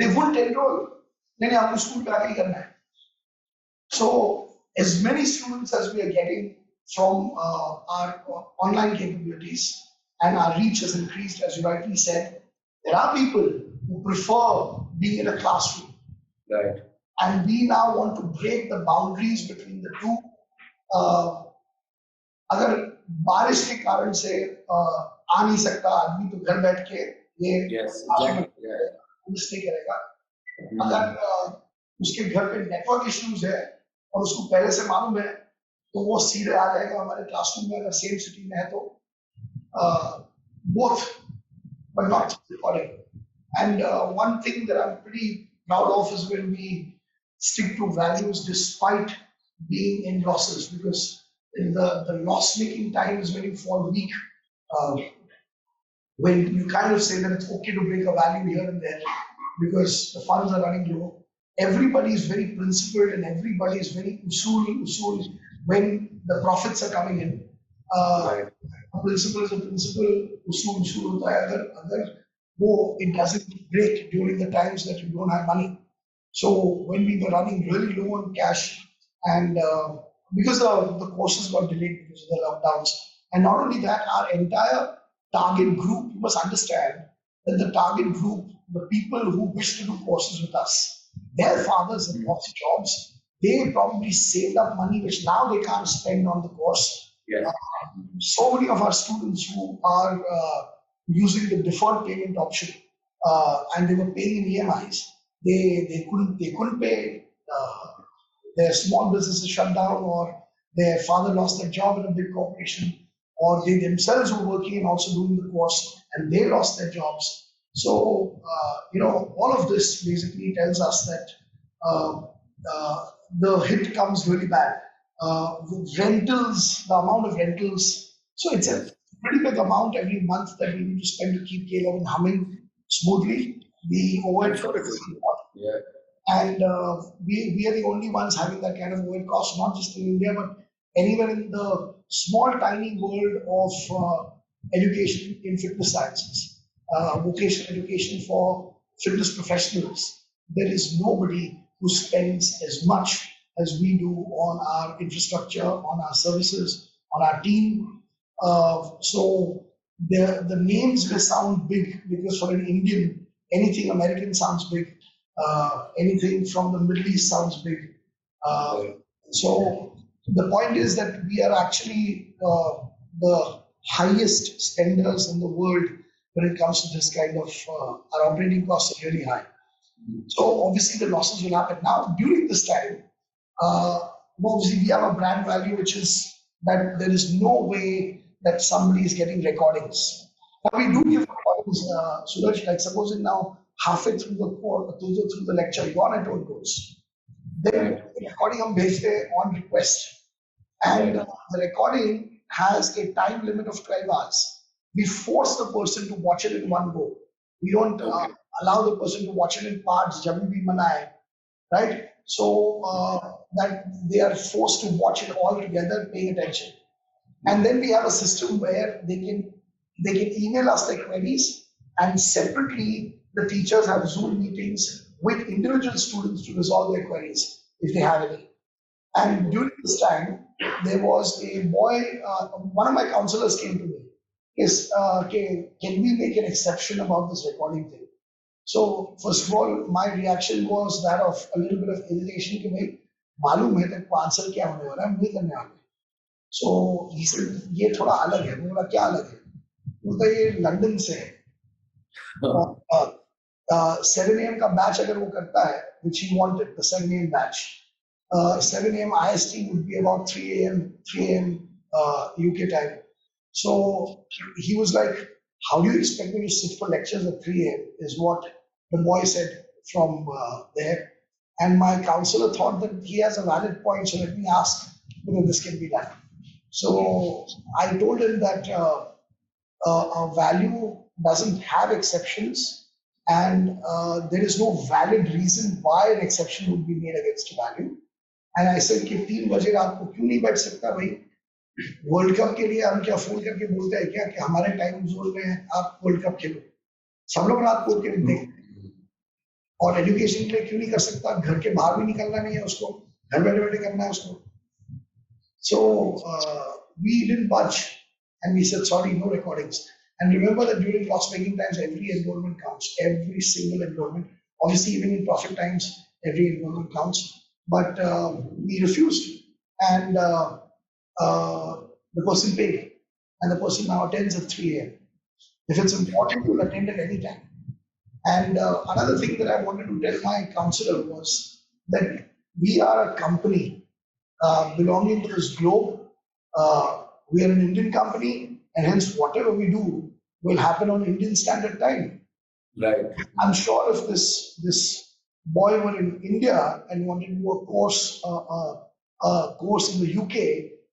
they wouldn't enroll. नहीं आपको school पे आके ही करना है. So as many students as we are getting from our online capabilities and our reach has increased, as you rightly said, there are people who prefer being in a classroom. Right. And we now want to break the boundaries between the two. अगर बारिश के कारण से आ नहीं सकता आदमी तो घर बैठ के ये नहीं करेगा. अगर उसके घर पे नेटवर्क इश्यूज है और उसको पहले से मालूम है तो वो सीधे आ जाएगा हमारे क्लासरूम में. अगर सेम सिटी में है तो both but not recording. And one thing that I'm pretty proud of is when we stick to values despite being in losses, because in the loss-making time is when you fall weak. When you kind of say that it's okay to break a value here and there because the funds are running low. Everybody is very principled and everybody is very usul when the profits are coming in. Right. A principle is a principle, usul hota hai. Agar wo it doesn't break during the times that you don't have money. So when we were running really low on cash and because the courses got delayed because of the lockdowns, and not only that, our entire target group, you must understand that the target group, the people who wish to do courses with us, their fathers have lost jobs. They probably saved up money which now they can't spend on the course. Yeah. So many of our students who are using the deferred payment option and they were paying in EMIs, they couldn't pay. Their small businesses shut down, or their father lost their job in a big corporation, or they themselves were working and also doing the course and they lost their jobs. So all of this basically tells us that the hit comes really bad. With rentals, the amount of rentals, so it's a pretty big amount every month that we need to spend to keep K11 humming smoothly. The overhead costs, and we are the only ones having that kind of overhead cost, not just in India but anywhere in the small tiny world of education in fitness sciences, vocational education for fitness professionals. There is nobody who spends as much as we do on our infrastructure, on our services, on our team. So the names may sound big because for an Indian, anything American sounds big. Anything from the Middle East sounds big. So the point is that we are actually the highest spenders in the world when it comes to this kind of, our operating costs are really high. So obviously the losses will happen. Now during this time, obviously we have a brand value which is that there is no way that somebody is getting recordings. Now we do give recordings, Suraj, like supposing now halfway through the lecture, your network goes. Then the recording हम भेजते on request. And the recording has a time limit of 12 hours. We force the person to watch it in one go. We don't allow the person to watch it in parts, जब भी मना है, right? So that they are forced to watch it all together, paying attention. And then we have a system where they can email us their queries, and separately the teachers have Zoom meetings with individual students to resolve their queries if they have any. And during this time, there was a boy, one of my counselors came to me, can we make an exception about this recording thing? So first of all, my reaction was that of a little bit of hesitation कि भाई मालूम है तेरे को answer क्या होने वाला है, मुझे करने वाला है. So he said ये थोड़ा अलग है. मैं बोला क्या अलग है? बोलता ये लंदन से है. 7 AM का बैच अगर वो करता है, which he wanted, the 7 AM batch. 7 AM IST would be about 3 AM UK time. So he was like, how do you expect me to sit for lectures at 3 AM is what the boy said from there. And my counselor thought that he has a valid point, so let me ask whether this can be done. So I told him that a value doesn't have exceptions, and there is no valid reason why an exception would be made against a value. And I said कि 3 बजे रात को क्यों नहीं बैठ सकता भाई? World cup के लिए हम क्या फोन करके बोलते हैं क्या कि हमारे टाइम जोन में आप वर्ल्ड कप खेलो? सब लोग रात को क्रिकेट देखते हैं. और एजुकेशन के लिए क्यों नहीं कर सकता? घर के बाहर भी निकलना नहीं है उसको, घर बैठे बैठे करना है उसको. So we didn't budge and we said, sorry, no recordings. And remember that during loss-making times, every enrollment counts, every single enrollment. Obviously, even in profit times, every enrollment counts. But we refused. And the person paid. And the person now attends at 3 a.m. If it's important, you'll attend at any time. And another thing that I wanted to tell my counselor was that we are a company belonging to this globe. We are an Indian company, and hence whatever we do will happen on Indian Standard Time. Right. I'm sure if this boy were in India and wanted to do a course in the UK,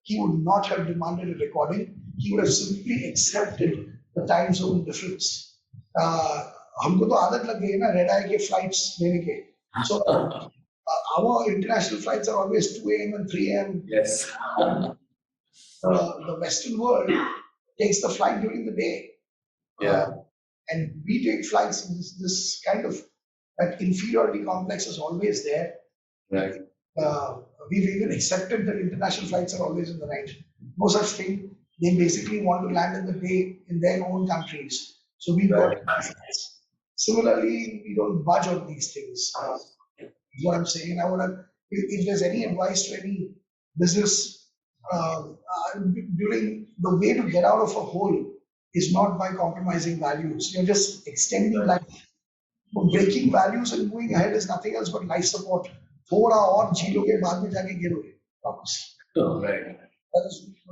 he would not have demanded a recording. He would have simply accepted the time zone difference. हमको तो आदत लग गई है ना red आई के flights लेने के. So our international flights are always 2 a.m. and 3 a.m. Yes. The Western world takes the flight during the day. Yeah. And we take flights. This kind of that inferiority complex is always there. Right. We've even accepted that international flights are always in the night. No such thing. They basically want to land in the day in their own countries. So we've got flights. Similarly, we don't budge on these things. Is what I'm saying. I would have, if there's any advice to any business, during the way to get out of a hole is not by compromising values. You're just extending life. Breaking values and moving ahead is nothing else but life support. थोड़ा और जी लोगे बाद में जाके गिरोगे वापस. Oh, right.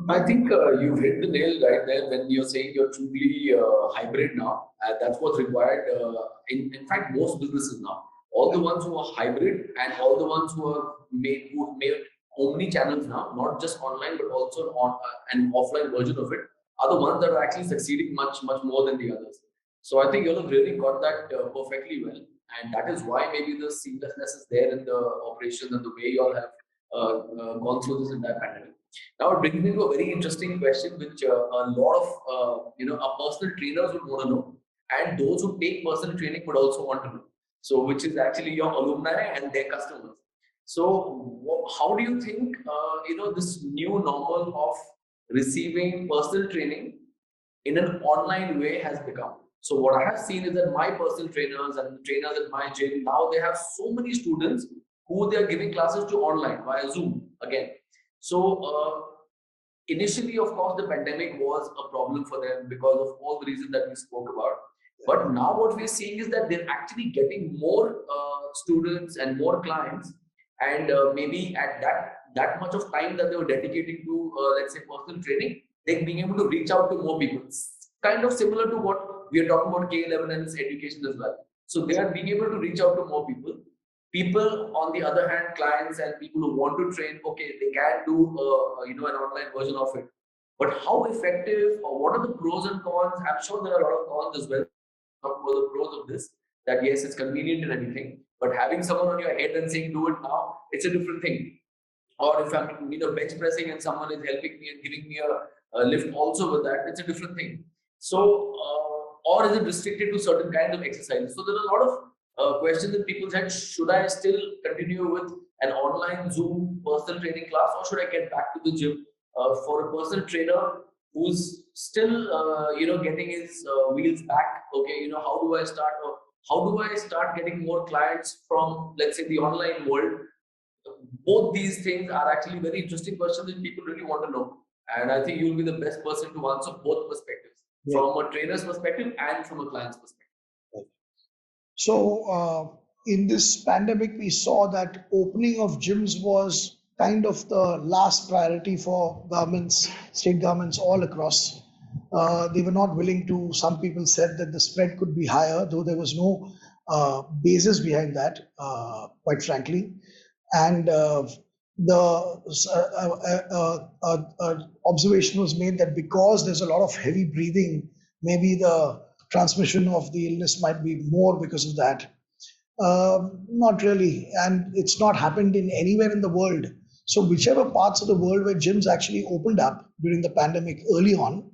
I think you've hit the nail right there when you're saying you're truly hybrid now. That's what's required in fact most businesses now. All the ones who are hybrid and all the ones who made omni channels now, not just online but also on an offline version of it, are the ones that are actually succeeding much more than the others. So I think you all have really got that perfectly well, and that is why maybe the seamlessness is there in the operations and the way you all have gone through this entire pandemic. Now it brings me to a very interesting question, which a lot of our personal trainers would want to know, and those who take personal training would also want to know. So, which is actually your alumni and their customers. So, how do you think this new normal of receiving personal training in an online way has become? So, what I have seen is that my personal trainers and the trainers at my gym now they have so many students who they are giving classes to online via Zoom again. So, initially, of course, the pandemic was a problem for them because of all the reasons that we spoke about. But now what we're seeing is that they're actually getting more students and more clients, and maybe at that much of time that they were dedicating to, let's say, personal training, they're being able to reach out to more people. It's kind of similar to what we are talking about K11 and education as well. So they are being able to reach out to more people. People, on the other hand, clients and people who want to train, okay, they can do an online version of it. But how effective or what are the pros and cons? I'm sure there are a lot of cons as well. Talk about the pros of this. That yes, it's convenient and everything, but having someone on your head and saying do it now, it's a different thing. Or if I'm bench pressing and someone is helping me and giving me a lift also with that, it's a different thing. So, or is it restricted to certain kinds of exercises? So there are a lot of questions that people said, should I still continue with an online Zoom personal training class, or should I get back to the gym for a personal trainer who's still getting his wheels back? Okay, how do I start, or how do I start getting more clients from, let's say, the online world? Both these things are actually very interesting questions that people really want to know, and I think you'll be the best person to answer both perspectives, from a trainer's perspective and from a client's perspective. So in this pandemic, we saw that opening of gyms was kind of the last priority for governments, state governments all across. They were not willing to, some people said that the spread could be higher, though there was no basis behind that, quite frankly. And the observation was made that because there's a lot of heavy breathing, maybe the transmission of the illness might be more because of that. Not really, and it's not happened in anywhere in the world. So whichever parts of the world where gyms actually opened up during the pandemic early on,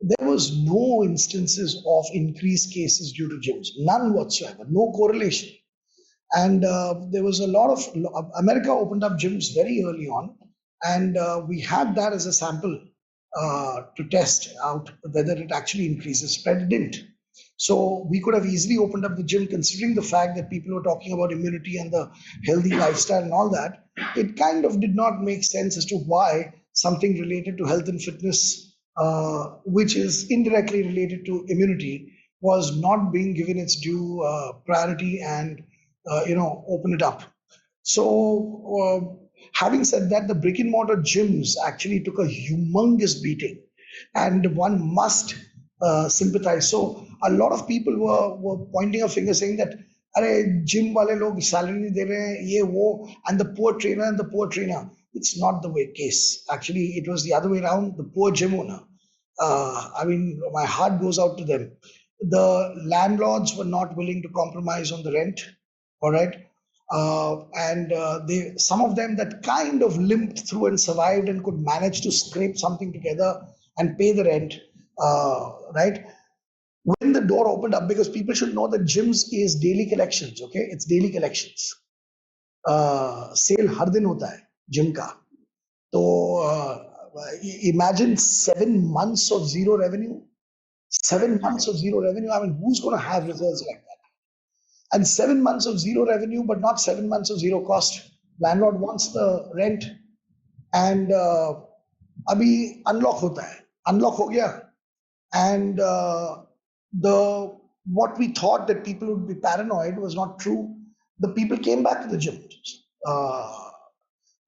there was no instances of increased cases due to gyms, none whatsoever, no correlation. And there was a lot of America opened up gyms very early on, and we had that as a sample to test out whether it actually increases spread. It didn't. So we could have easily opened up the gym, considering the fact that people were talking about immunity and the healthy lifestyle and all that. It kind of did not make sense as to why something related to health and fitness, which is indirectly related to immunity, was not being given its due priority and open it up. So, having said that, the brick and mortar gyms actually took a humongous beating, and one must sympathize. So, a lot of people were pointing a finger saying that, "Arey, gym wale log salary nahi de rahe hain, ye wo," and the poor trainer and the poor trainer. It's not the way case. Actually, it was the other way around. The poor gym owner. I mean, my heart goes out to them. The landlords were not willing to compromise on the rent. All right. And they, some of them that kind of limped through and survived and could manage to scrape something together and pay the rent, right? When the door opened up, because people should know that gyms is daily collections, okay? It's daily collections. Sale हर दिन होता है gym का. So imagine 7 months of zero revenue. 7 months of zero revenue. I mean, who's going to have results like that? And 7 months of zero revenue, but not 7 months of zero cost. Landlord wants the rent, and अभी unlock होता है, unlock हो गया, and the what we thought that people would be paranoid was not true. The people came back to the gym.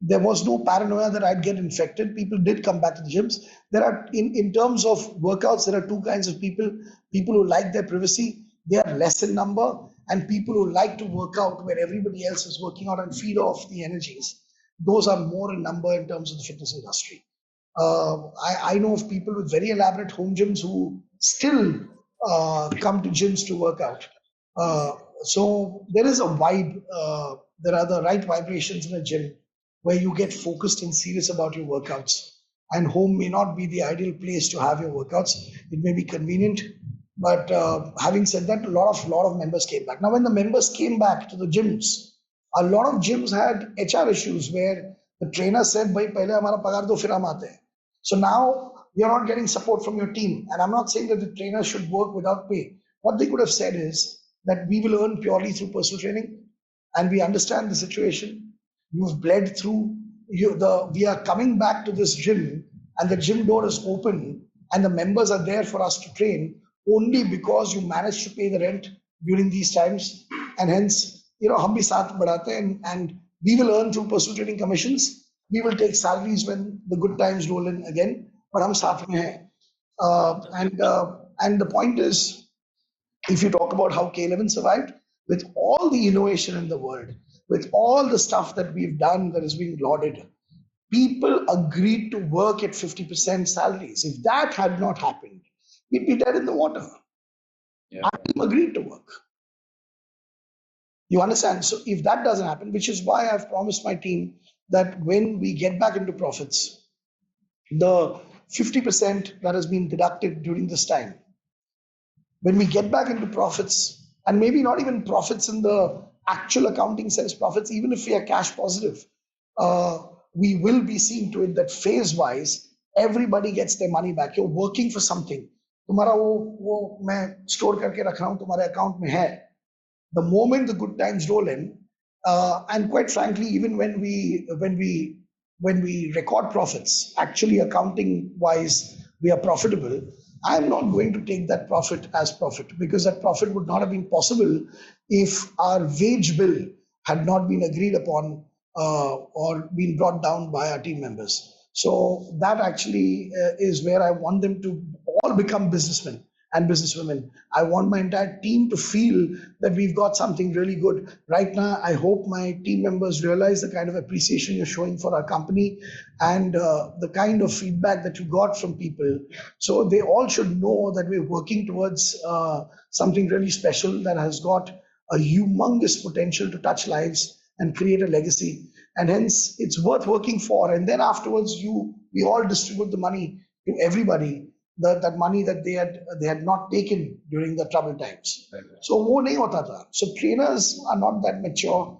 There was no paranoia that I'd get infected. People did come back to the gyms. There are, in terms of workouts, there are two kinds of people: people who like their privacy, they are less in number, and people who like to work out where everybody else is working out and feed off the energies. Those are more in number in terms of the fitness industry. I know of people with very elaborate home gyms who still come to gyms to work out. So there is a vibe, there are the right vibrations in a gym where you get focused and serious about your workouts. And home may not be the ideal place to have your workouts. It may be convenient, but having said that, a lot of members came back. Now, when the members came back to the gyms, a lot of gyms had HR issues where the trainer said, "Bhai, pehle hamara pagar do, fir hum aate hain." So now you're not getting support from your team. And I'm not saying that the trainer should work without pay. What they could have said is that we will earn purely through personal training, and we understand the situation. You've bled through. We are coming back to this gym, and the gym door is open, and the members are there for us to train only because you managed to pay the rent during these times, and hence, hum bhi saath badhate hain, and we will earn through personal training commissions. We will take salaries when the good times roll in again, but hum saath mein hain. And the point is, if you talk about how K11 survived, with all the innovation in the world, with all the stuff that we've done that is being lauded, people agreed to work at 50% salaries. If that had not happened, we'd be dead in the water. Yeah. Our team agreed to work. You understand? So if that doesn't happen, which is why I've promised my team that when we get back into profits, the 50% that has been deducted during this time, when we get back into profits, and maybe not even profits in the actual accounting sense, profits, even if we are cash positive, we will be seeing to it that phase wise, everybody gets their money back. You're working for something. तुम्हारा वो मैं store करके रख रहा हूँ तुम्हारे account में है. The moment the good times roll in, and quite frankly, even when we record profits, actually accounting wise, we are profitable. I'm not going to take that profit as profit, because that profit would not have been possible if our wage bill had not been agreed upon or been brought down by our team members. So that actually is where I want them to all become businessmen and businesswomen. I want my entire team to feel that we've got something really good. Right now, I hope my team members realize the kind of appreciation you're showing for our company and the kind of feedback that you got from people. So they all should know that we're working towards something really special that has got a humongous potential to touch lives and create a legacy. And hence, it's worth working for. And then afterwards, we all distribute the money to everybody. that money that they had not taken during the troubled times. So वो नहीं होता था. So trainers are not that mature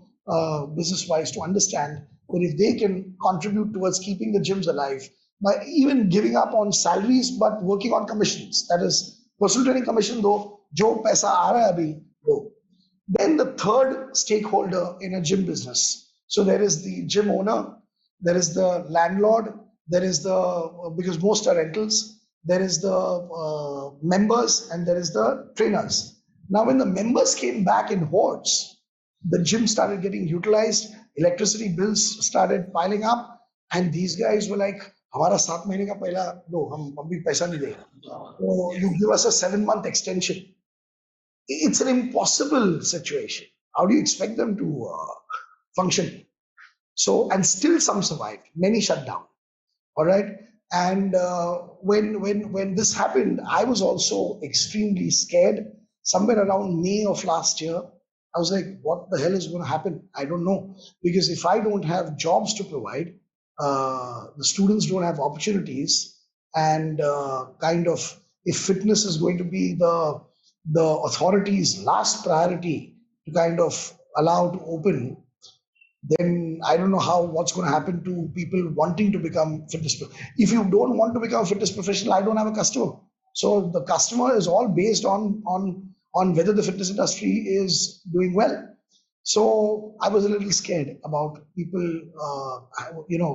business wise to understand that if they can contribute towards keeping the gyms alive by even giving up on salaries but working on commissions, that is personal training commission दो, जो पैसा आ रहा है अभी दो. Then the third stakeholder in a gym business. So there is the gym owner, there is the landlord, there is the, because most are rentals, there is the members, and there is the trainers. Now, when the members came back in hordes, the gym started getting utilized, electricity bills started piling up, and these guys were like, हमारा 7 महीने का पहला दो, हम अभी पैसा नहीं देंगे. So you give us a 7-month extension. It's an impossible situation. How do you expect them to function? So, and still some survived. Many shut down. All right. And when this happened, I was also extremely scared. Somewhere around May of last year, I was like, what the hell is going to happen? I don't know. Because if I don't have jobs to provide, the students don't have opportunities, and kind of if fitness is going to be the authorities' last priority to kind of allow to open, then I don't know what's going to happen to people wanting to become fitness. If you don't want to become a fitness professional, I don't have a customer. So the customer is all based on whether the fitness industry is doing well. So I was a little scared about people,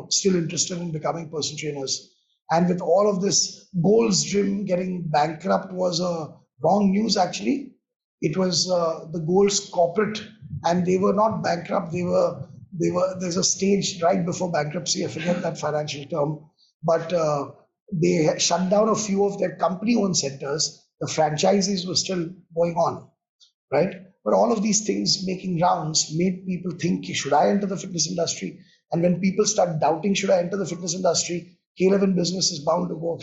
still interested in becoming personal trainers. And with all of this, Gold's Gym getting bankrupt was a wrong news. Actually, it was the Gold's corporate, and they were not bankrupt. They were. There's a stage right before bankruptcy. I forget that financial term, but they shut down a few of their company-owned centers. The franchises were still going on, right? But all of these things making rounds made people think, should I enter the fitness industry? And when people start doubting, should I enter the fitness industry, K11 business is bound to go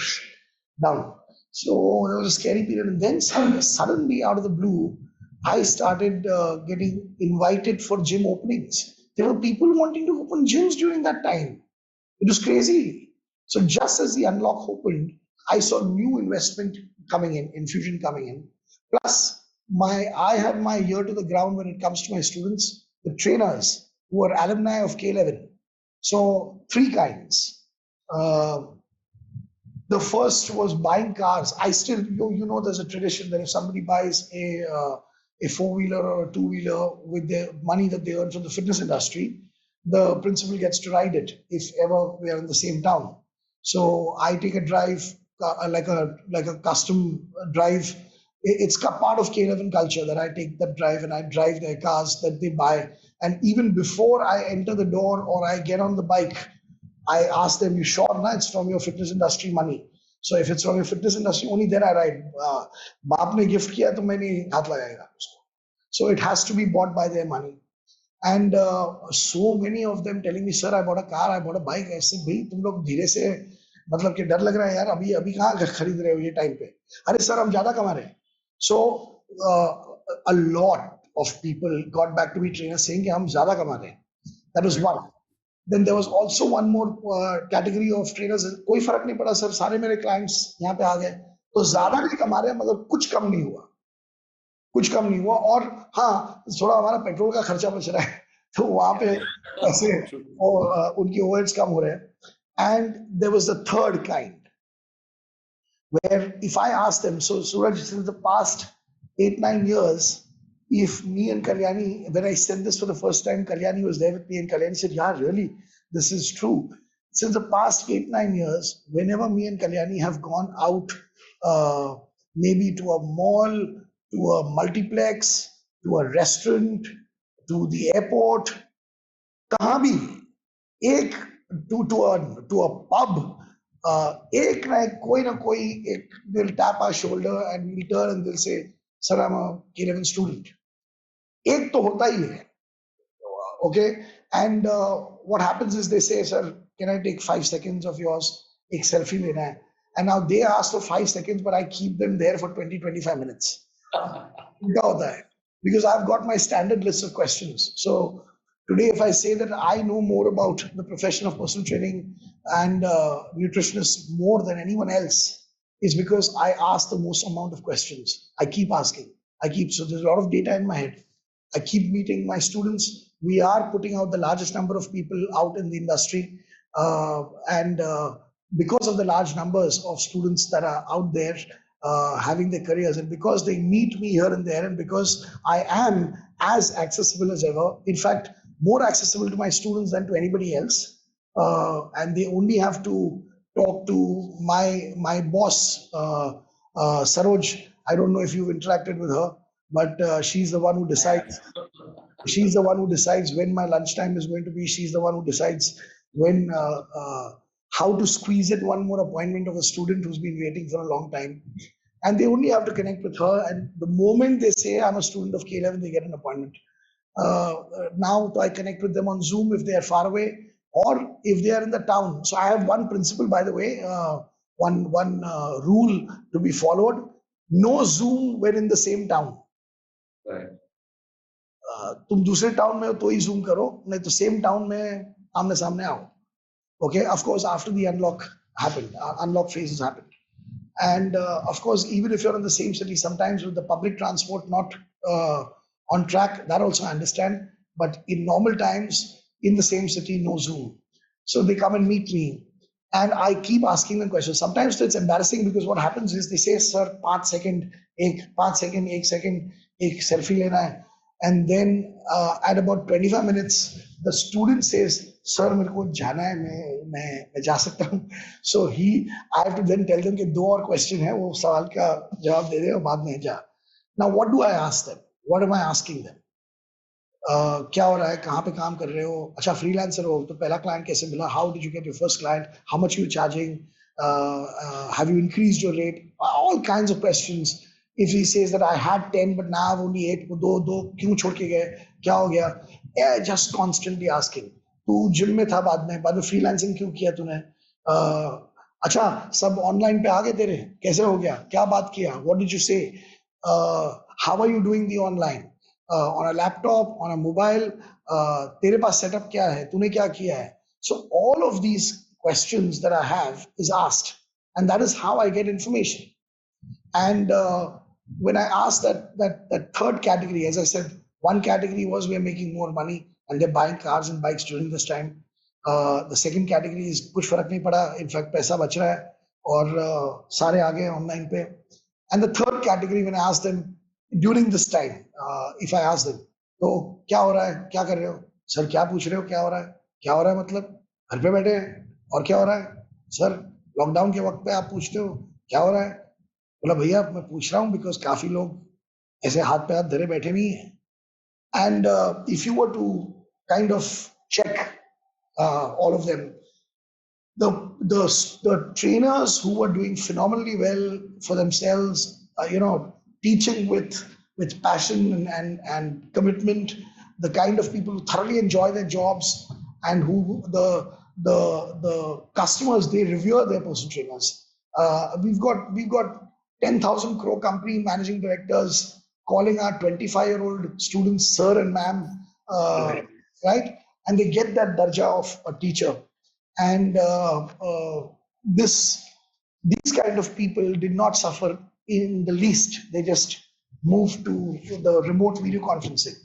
down. So there was a scary period. And then suddenly, out of the blue, I started getting invited for gym openings. There were people wanting to open gyms during that time. It was crazy. So just as the unlock opened, I saw new investment coming in, infusion coming in. Plus, I have my ear to the ground when it comes to my students, the trainers who are alumni of K11. So 3 kinds. The first was buying cars. I still, there's a tradition that if somebody buys a 4-wheeler or a 2-wheeler with the money that they earn from the fitness industry, the principal gets to ride it if ever we are in the same town. So I take a drive, like a custom drive. It's part of K11 culture that I take that drive and I drive their cars that they buy. And even before I enter the door or I get on the bike, I ask them, you sure na it's from your fitness industry money? So if it's from your fitness industry, only then I ride. Baap ne gift kiya to main nahi haath lagayega usko. So it has to be bought by their money. And so many of them telling me, sir, I bought a car, I bought a bike. I said, bhai, tum log dheere se, मतलब कि डर लग रहा है यार, अभी कहाँ खरीद रहे हो ये टाइम पे? अरे सर, हम ज्यादा कमा रहे हैं. So a lot of people got back to me trainers saying कि हम ज्यादा कमा रहे हैं. That was one. Then there was also one more category of trainers. कोई फर्क नहीं पड़ा सर, सारे मेरे clients यहाँ पे आ गए, तो ज्यादा नहीं कमा रहे हैं, मगर कुछ कम नहीं हुआ. और हाँ, थोड़ा हमारा पेट्रोल का खर्चा बच रहा है, तो वहां पे ऐसे उनकी ओवरहेड्स कम हो रहे हैं. And there was the third kind, where if I ask them, so Suraj, since the past 8-9 years, if me and Kalyani, when I said this for the first time, Kalyani was there with me, and Kalyani said, yeah, really, this is true. Since the past 8-9 years, whenever me and Kalyani have gone out, maybe to a mall, to a multiplex, to a restaurant, to the airport, kahan bhi, to a pub, ek na koi, they'll tap our shoulder and we'll turn and they'll say, sir, I'm a K11 student. Ek to hota hi hai. Okay. And what happens is they say, sir, can I take 5 seconds of yours? Ek selfie lena hai. And now they ask for 5 seconds, but I keep them there for 20-25 minutes. Because I've got my standard list of questions. So today, if I say that I know more about the profession of personal training and nutritionists more than anyone else is because I ask the most amount of questions. I keep asking. So there's a lot of data in my head. I keep meeting my students. We are putting out the largest number of people out in the industry. And because of the large numbers of students that are out there having their careers, and because they meet me here and there, and because I am as accessible as ever, in fact, more accessible to my students than to anybody else. And they only have to talk to my boss, Saroj. I don't know if you've interacted with her, but she's the one who decides. She's the one who decides when my lunchtime is going to be. She's the one who decides when how to squeeze in one more appointment of a student who's been waiting for a long time. And they only have to connect with her. And the moment they say I'm a student of K11, they get an appointment. Now I connect with them on Zoom if they are far away, or if they are in the town. So I have one principle, by the way, one rule to be followed: no Zoom when in the same town. Right. तुम दूसरे town में हो तो ही zoom करो, नहीं तो same town में आमने सामने आओ. Okay, of course, after the unlock happened, unlock phases happened. And of course, even if you're in the same city, sometimes with the public transport not on track, that also I understand. But in normal times, in the same city, no Zoom. So they come and meet me. And I keep asking them questions. Sometimes it's embarrassing because what happens is they say, sir, 5 second, 1 second, ek selfie lena hai. And then at about 25 minutes, the student says, sir, मेरे को जाना है, मैं जा सकता हूँ. So I have to then tell them कि 2 और question है, वो सवाल का जवाब दे दे और बाद में जा. Now what do I ask them? What am I asking them? क्या हो रहा है, कहाँ पे काम कर रहे हो, अच्छा फ्रीलांसर हो तो पहला क्लाइंट कैसे मिला, how did you get your first client, how much you charging, have you increased your rate, all kinds of questions. If he says that I had 10 but now I have only 8, वो दो क्यों छोड़ के गए, क्या हो गया, just constantly asking. तू जिम में था बाद में फ्रीलांसिंग क्यों किया तूने, अच्छा सब ऑनलाइन पे आ गए तेरे, कैसे हो गया, क्या बात किया, what did you say, how are you doing the online, on a laptop, on a mobile, तेरे पास setup क्या है, तूने क्या किया है. So all of these questions that I have is asked, and that is how I get information. And when I asked that third category, as I said, one category was we are making more money and they're buying cars and bikes during this time. The second category is कुछ फर्क नहीं पड़ा, in fact पैसा बच रहा है और सारे आ गए online पे. And the third category, when I asked them during this time, if I ask them, तो क्या हो रहा है, क्या कर रहे हो, सर क्या पूछ रहे हो, क्या हो रहा है मतलब घर पे बैठे हैं, और क्या हो रहा है सर, लॉकडाउन के वक्त पे आप पूछते हो क्या हो रहा है. बोला भैया मैं पूछ रहा हूँ बिकॉज काफी लोग ऐसे हाथ पे हाथ धरे बैठे नहीं है. And if you were to kind of check all of them, the trainers who were doing phenomenally well for themselves, teaching with passion and commitment, the kind of people who thoroughly enjoy their jobs, and who the customers, they revere their personal trainers. We've got 10,000 crore company managing directors calling our 25-year-old students sir and ma'am, right? And they get that darja of a teacher. And these kind of people did not suffer in the least. They just moved to the remote video conferencing.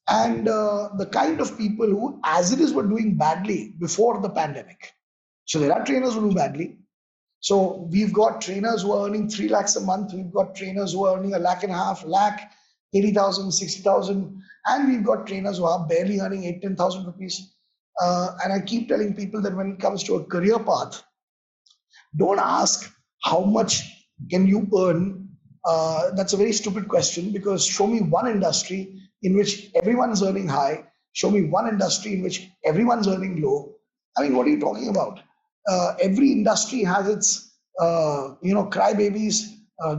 And the kind of people who, as it is, were doing badly before the pandemic. So there are trainers who do badly. So we've got trainers who are earning 3 lakhs a month. We've got trainers who are earning $1.5 lakh, 80,000, 60,000. And we've got trainers who are barely earning 8,000, 10,000 rupees. And I keep telling people that when it comes to a career path, don't ask how much can you earn. That's a very stupid question, because show me one industry in which everyone's earning high. Show me one industry in which everyone's earning low. I mean, what are you talking about? Every industry has its, crybabies,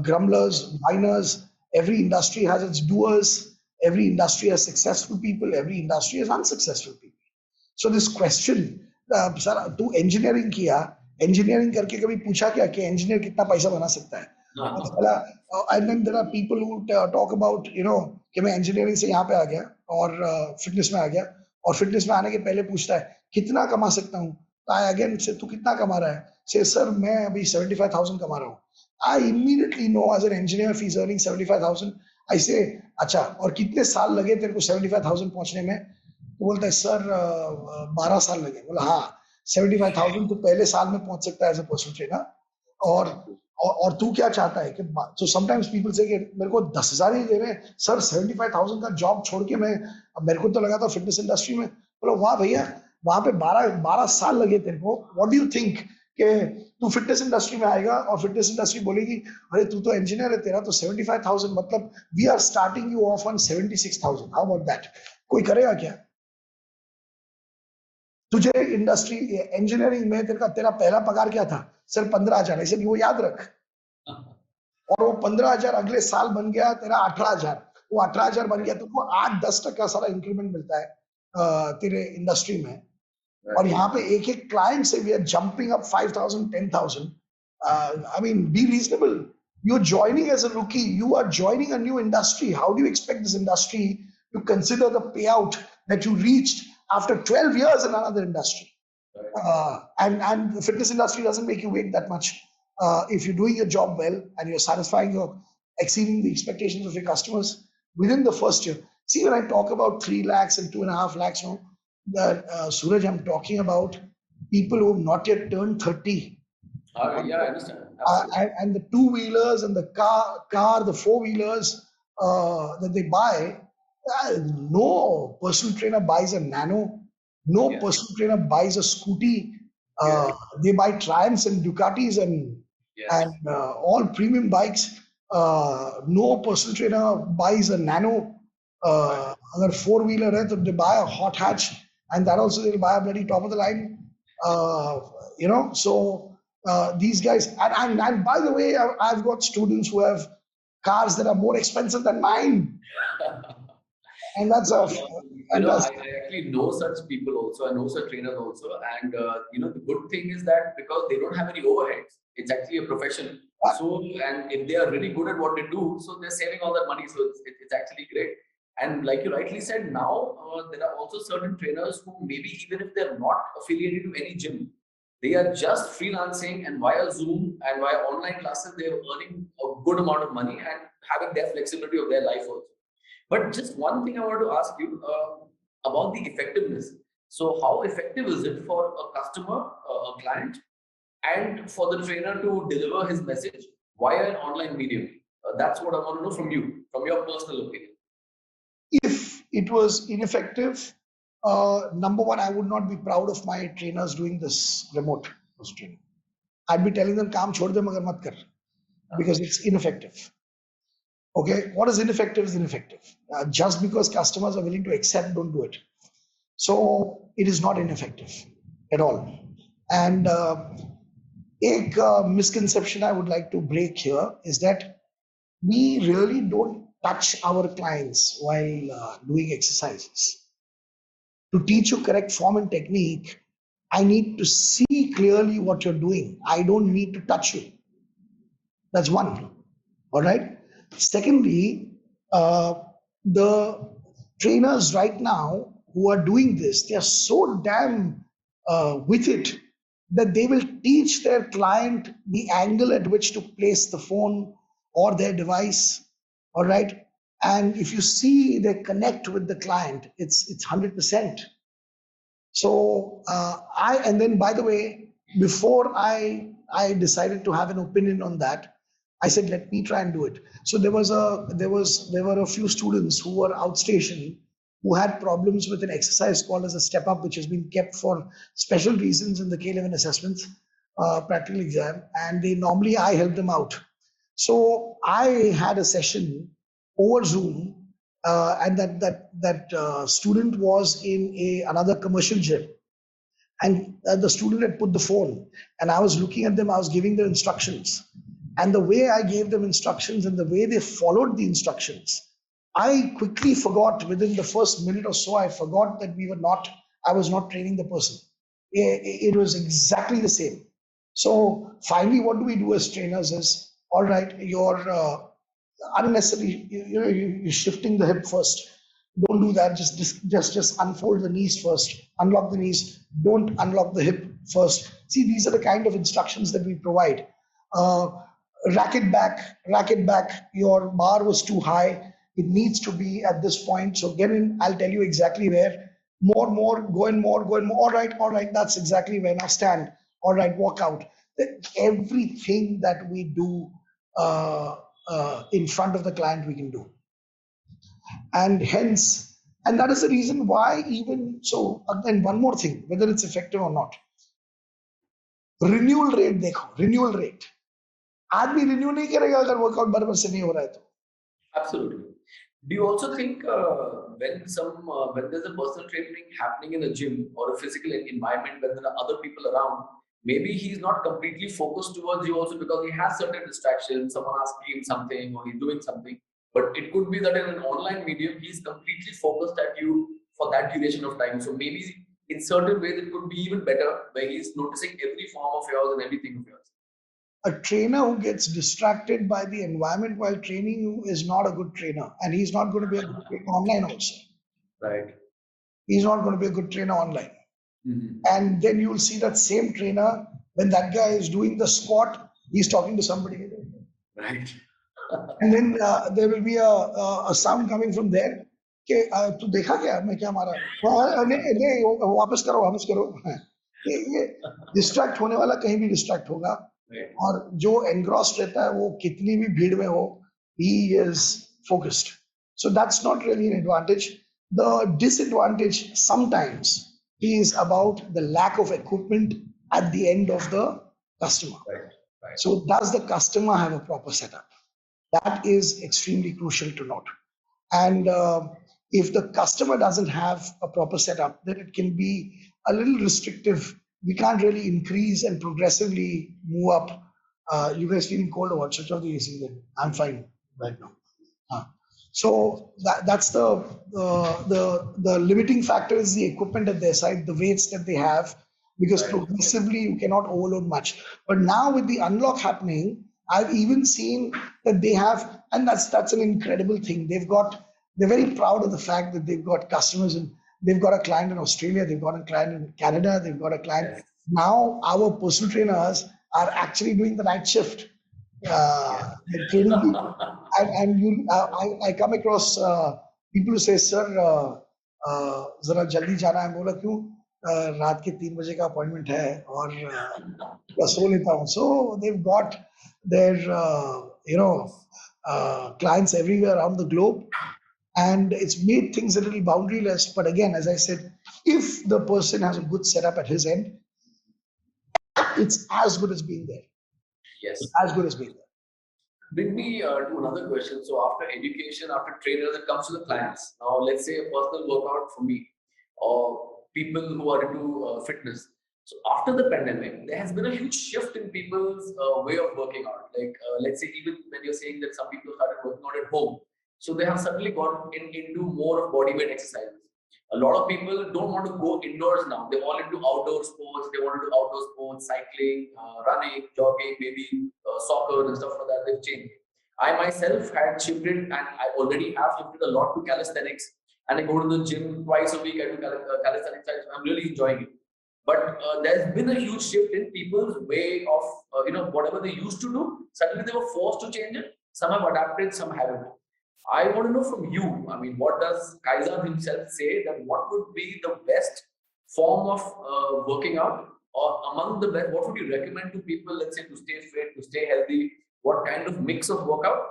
grumblers, whiners. Every industry has its doers. Every industry has successful people. Every industry has unsuccessful people. So this question, sir तू engineering किया, engineering करके कभी पूछा क्या कि engineer कितना पैसा बना सकता है? And then there are people who talk about, कि मैं engineering से यहाँ पे आ गया और fitness में आ गया, और fitness में आने के पहले पूछता है कितना कमा सकता हूँ. I again say तू कितना कमा रहा है? Say sir मैं अभी 75,000 कमा रहा हूँ. I immediately know as an engineer if he's earning 75,000. I say, अच्छा और कितने साल लगे तेरे को 75,000 पहुंचने में? तो बोलता है सर 12 साल लगे. बोला हाँ 75,000 तो पहले साल में पहुंच सकता है एज अ पर्सनल ट्रेनर. और और तू क्या चाहता है कि so sometimes people say कि मेरे को 10,000 ही दे रहे हैं सर. 75,000 का जॉब छोड़ के मैं, अब मेरे को तो लगा था फिटनेस इंडस्ट्री में. बोला वाह भैया वहां पे 12 साल लगे तेरे को. व्हाट डू यू थिंक कि तू फिटनेस इंडस्ट्री में आएगा और फिटनेस इंडस्ट्री बोलेगी अरे तू तो इंजीनियर है तेरा तो 75,000 मतलब we are starting you off on 76,000. How about that? कोई करेगा क्या? तुझे इंडस्ट्री इंजीनियरिंग में तेरा पहला पगार क्या था? सर 15,000. ऐसे वो याद रख. और वो 15,000 अगले साल बन गया तेरा 18,000. वो 18,000 बन गया तुमको 8-10% सारा इंक्रीमेंट मिलता है तेरे इंडस्ट्री में. और यहाँ पे एक एक क्लाइंट से we are jumping up 5,000 10,000. I mean be reasonable. You're joining as a rookie. You are joining a new industry. How do you expect this industry to consider the payout that you reached after 12 years in another industry? And the fitness industry doesn't make you wait that much. If you're doing your job well and you're satisfying or exceeding the expectations of your customers within the first year. See, when I talk about 3 lakhs and 2.5 lakhs, no, that Suraj, I'm talking about people who have not yet turned 30. Yeah, I understand. And the 2-wheelers and the car, the 4-wheelers that they buy, no personal trainer buys a Nano. No personal trainer buys a scooty. They buy Triumphs and Ducatis and all premium bikes. No personal trainer buys a Nano. अगर 4-wheeler है तो they buy a hot hatch, and that also they'll buy a bloody top of the line. So these guys, and by the way, I've got students who have cars that are more expensive than mine. And that's a I actually know such people also. I know such trainers also, and the good thing is that because they don't have any overheads, it's actually a profession. So, and if they are really good at what they do, so they're saving all that money. So it's actually great. And like you rightly said, now there are also certain trainers who maybe even if they're not affiliated to any gym, they are just freelancing, and via Zoom and via online classes, they are earning a good amount of money and having their flexibility of their life also. But just one thing I want to ask you about the effectiveness. So how effective is it for a customer, a client, and for the trainer to deliver his message via an online medium? That's what I want to know from you, from your personal opinion. If it was ineffective, number one, I would not be proud of my trainers doing this remote training. I'd be telling them, "Kaam chhod de, magar mat kar," because it's ineffective. Okay, what is ineffective is ineffective. Just because customers are willing to accept, don't do it. So it is not ineffective at all. And a misconception I would like to break here is that we really don't touch our clients while doing exercises. To teach you correct form and technique, I need to see clearly what you're doing. I don't need to touch you. That's one. All right. Secondly, the trainers right now who are doing this, they are so damn with it that they will teach their client the angle at which to place the phone or their device. All right. And if you see they connect with the client, it's 100%. So and then by the way, before I decided to have an opinion on that, I said, let me try and do it. So there were a few students who were outstationed who had problems with an exercise called as a step up, which has been kept for special reasons in the K11 assessments, practical exam. And normally I help them out. So I had a session over Zoom, and that student was in another commercial gym. And the student had put the phone, and I was looking at them, I was giving them instructions. And the way I gave them instructions and the way they followed the instructions, I quickly forgot within the first minute or so, I forgot that I was not training the person. It was exactly the same. So finally, what do we do as trainers is, all right, you're unnecessarily, you're shifting the hip first. Don't do that. Just unfold the knees first. Unlock the knees. Don't unlock the hip first. See, these are the kind of instructions that we provide. rack it back. Your bar was too high. It needs to be at this point. So get in. I'll tell you exactly where. More, go in more, go in more. All right. That's exactly where. Now stand. All right, walk out. Everything that we do uh, in front of the client, we can do, and hence, and that is the reason why even so. And one more thing, whether it's effective or not, renewal rate. देखो, renewal rate. आदमी renew नहीं करेगा अगर workout बराबर से नहीं हो रहा है तो. Absolutely. Do you also think when there's a personal training happening in a gym or a physical environment where there are other people around, maybe he's not completely focused towards you also because he has certain distractions, someone asking him something or he's doing something. But it could be that in an online medium, he's completely focused at you for that duration of time. So maybe in certain ways it could be even better where he's noticing every form of yours and everything of yours. A trainer who gets distracted by the environment while training you is not a good trainer, and he's not going to be a good trainer online also. Right. He's not going to be a good trainer online. Mm-hmm. And then you'll see that same trainer, when that guy is doing the squat, he's talking to somebody. Right. And then there will be a sound coming from there. कि तू देखा क्या मैं क्या मारा नहीं नहीं वापस करो ये डिस्ट्रैक्ट होने वाला कहीं भी डिस्ट्रैक्ट होगा. और जो एनग्रॉस्ड रहता है वो कितनी भी भीड़ में हो, he is focused. So that's not really an advantage. The disadvantage sometimes is about the lack of equipment at the end of the customer. Right. So does the customer have a proper setup? That is extremely crucial to note. And if the customer doesn't have a proper setup, then it can be a little restrictive. We can't really increase and progressively move up. You guys feeling cold or what? Switch off the AC then. I'm fine right now. So that's the limiting factor is the equipment at their side, the weights that they have, because progressively you cannot overload much. But now with the unlock happening, I've even seen that they have, and that's an incredible thing. They're very proud of the fact that they've got customers and they've got a client in Australia, they've got a client in Canada, they've got a client. Yes. Now our personal trainers are actually doing the night shift. Training people. I come across people who say, sir, जरा जल्दी जाना है. बोला क्यों? रात के 3 बजे का अपॉइंटमेंट है और सो लेता हूँ. So they've got their clients everywhere around the globe, and it's made things a little boundaryless. But again, as I said, if the person has a good setup at his end, it's as good as being there. Yes. It's as good as being there. Bring me to another question. So after education, after trainers, it comes to the clients. Now, let's say a personal workout for me or people who are into fitness. So after the pandemic, there has been a huge shift in people's way of working out. Like, let's say even when you're saying that some people started working out at home, so they have suddenly gone into more of body weight exercises. A lot of people don't want to go indoors now. They're all into outdoor sports. They want to do outdoor sports, cycling, running, jogging, maybe soccer and stuff like that. They've changed. I myself had shifted, and I already have shifted a lot to calisthenics. And I go to the gym twice a week. I do calisthenics. I'm really enjoying it. But there's been a huge shift in people's way of, whatever they used to do. Suddenly they were forced to change it. Some have adapted, some haven't. I want to know from you, I mean, what does Kaizzad himself say that what would be the best form of working out, or among the best, what would you recommend to people, let's say, to stay fit, to stay healthy? What kind of mix of workout?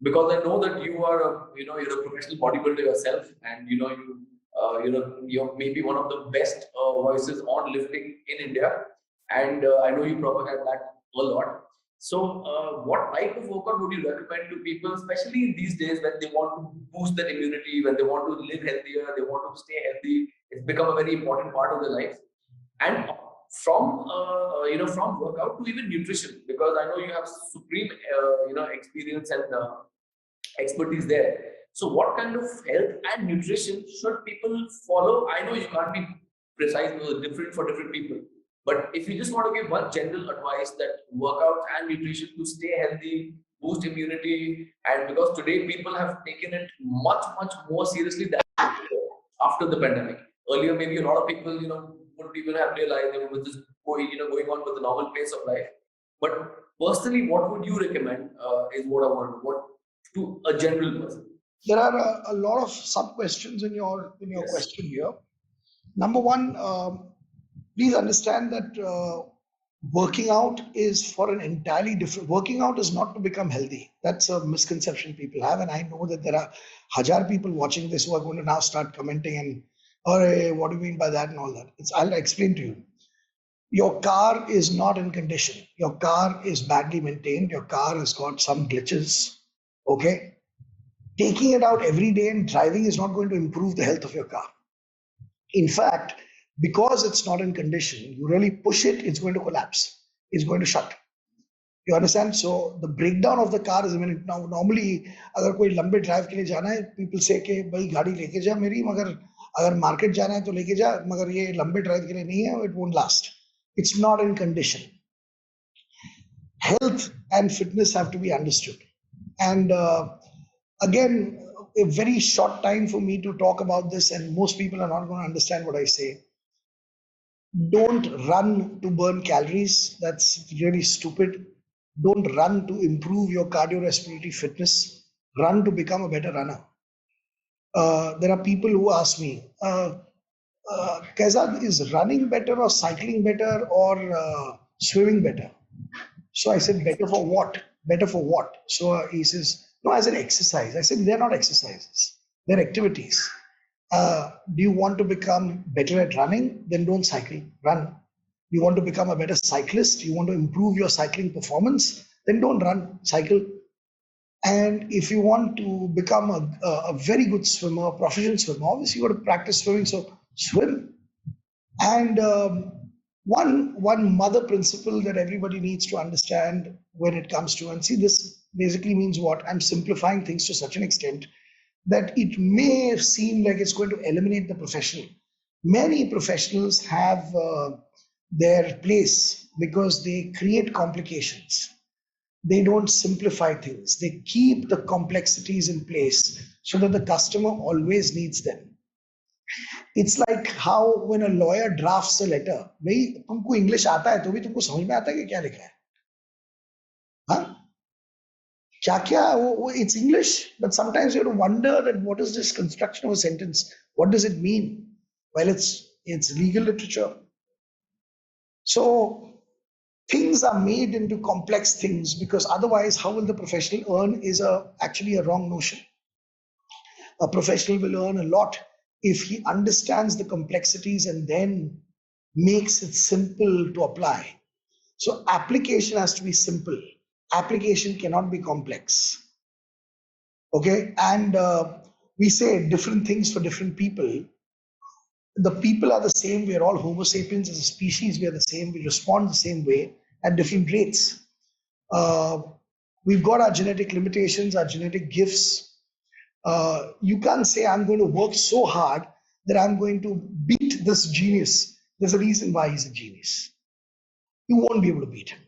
Because I know that you are you're a professional bodybuilder yourself, and you're maybe one of the best voices on lifting in India, and I know you propagate that a lot. So, what type of workout would you recommend to people, especially in these days when they want to boost their immunity, when they want to live healthier, they want to stay healthy? It's become a very important part of their life. And from workout to even nutrition, because I know you have supreme experience and expertise there. So, what kind of health and nutrition should people follow? I know you can't be precise because it's different for different people. But if you just want to give one general advice that workout and nutrition to stay healthy, boost immunity, and because today people have taken it much, much more seriously than after the pandemic. Earlier, maybe a lot of people, wouldn't even have realized they were just going on with the normal pace of life. But personally, what would you recommend? Is what I want to know. What to a general person? There are a lot of sub questions in your Yes. question here. Number one, please understand that working out is for an entirely different. Working out is not to become healthy. That's a misconception people have, and I know that there are hajar people watching this who are going to now start commenting and, or what do you mean by that and all that. I'll explain to you. Your car is not in condition. Your car is badly maintained. Your car has got some glitches. Okay, taking it out every day and driving is not going to improve the health of your car. In fact, because it's not in condition, you really push it, it's going to collapse. It's going to shut. You understand? So the breakdown of the car is imminent. Now, normally, अगर कोई लंबे drive के लिए जाना है, people say कि भाई गाड़ी लेके जा मेरी, मगर अगर मार्केट जाना है तो लेके जा, मगर ये लंबे ड्राइव के लिए नहीं है, it won't last. It's not in condition. Health and fitness have to be understood. And again, a very short time for me to talk about this, and most people are not going to understand what I say. Don't run to burn calories. That's really stupid. Don't run to improve your cardiorespiratory fitness. Run to become a better runner. There are people who ask me, Kaizzad, is running better or cycling better or swimming better? So I said, better for what? Better for what? So he says, no, as an exercise. I said, they're not exercises, they're activities. Do you want to become better at running? Then don't cycle, run. You want to become a better cyclist? You want to improve your cycling performance? Then don't run, cycle. And if you want to become a very good swimmer, a professional swimmer, obviously you got to practice swimming, so swim. And one mother principle that everybody needs to understand when it comes to, and see, this basically means what? I'm simplifying things to such an extent that it may seem like it's going to eliminate the professional. Many professionals have their place because they create complications. They don't simplify things. They keep the complexities in place so that the customer always needs them. It's like how when a lawyer drafts a letter, भाई तुमको English आता है तो भी तुमको समझ में आता है कि क्या लिखा है? हाँ? क्या क्या वो it's English, but sometimes you have to wonder that what is this construction of a sentence? What does it mean? Well, it's legal literature. So things are made into complex things because otherwise, how will the professional earn is actually a wrong notion. A professional will earn a lot if he understands the complexities and then makes it simple to apply. So application has to be simple. Application cannot be complex. Okay, and we say different things for different people. The people are the same. We are all Homo sapiens as a species. We are the same. We respond the same way at different rates. We've got our genetic limitations, our genetic gifts. You can't say I'm going to work so hard that I'm going to beat this genius. There's a reason why he's a genius. You won't be able to beat him.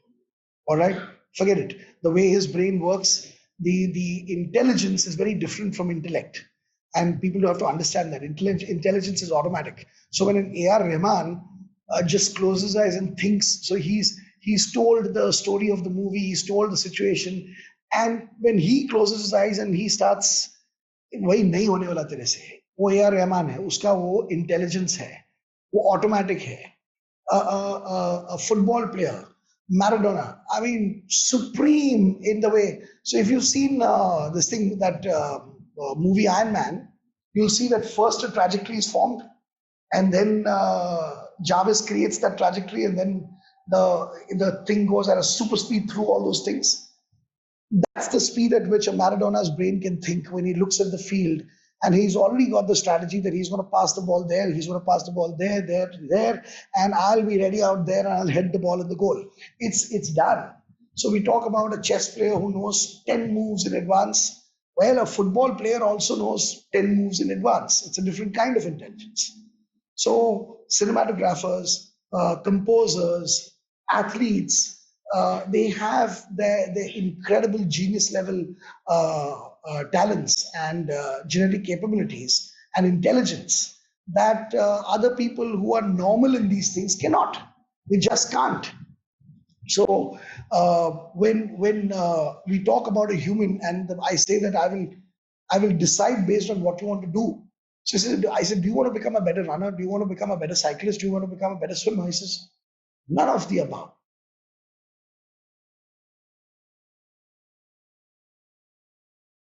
All right, forget it. The way his brain works, the intelligence is very different from intellect. And people have to understand that intelligence is automatic. So when an A.R. Rahman just closes his eyes and thinks, so he's told the story of the movie, he's told the situation, and when he closes his eyes and he starts, वही नहीं होने वाला तेरे से, वो A.R. Rahman है, उसका वो इंटेलिजेंस है, वो ऑटोमेटिक है. A football player, Maradona, I mean, supreme in the way. So if you've seen this thing, that movie Iron Man, you'll see that first a trajectory is formed, and then Jarvis creates that trajectory, and then the thing goes at a super speed through all those things. That's the speed at which a Maradona's brain can think when he looks at the field, and he's already got the strategy that he's going to pass the ball there, he's going to pass the ball there, and I'll be ready out there and I'll head the ball in the goal. It's done. So we talk about a chess player who knows 10 moves in advance. Well, a football player also knows 10 moves in advance. It's a different kind of intelligence. So cinematographers, composers, athletes, they have their incredible genius level talents and genetic capabilities and intelligence that other people who are normal in these things cannot. They just can't. So when we talk about a human, and I say that I will decide based on what you want to do. So I said, do you want to become a better runner? Do you want to become a better cyclist? Do you want to become a better swimmer? He says, none of the above.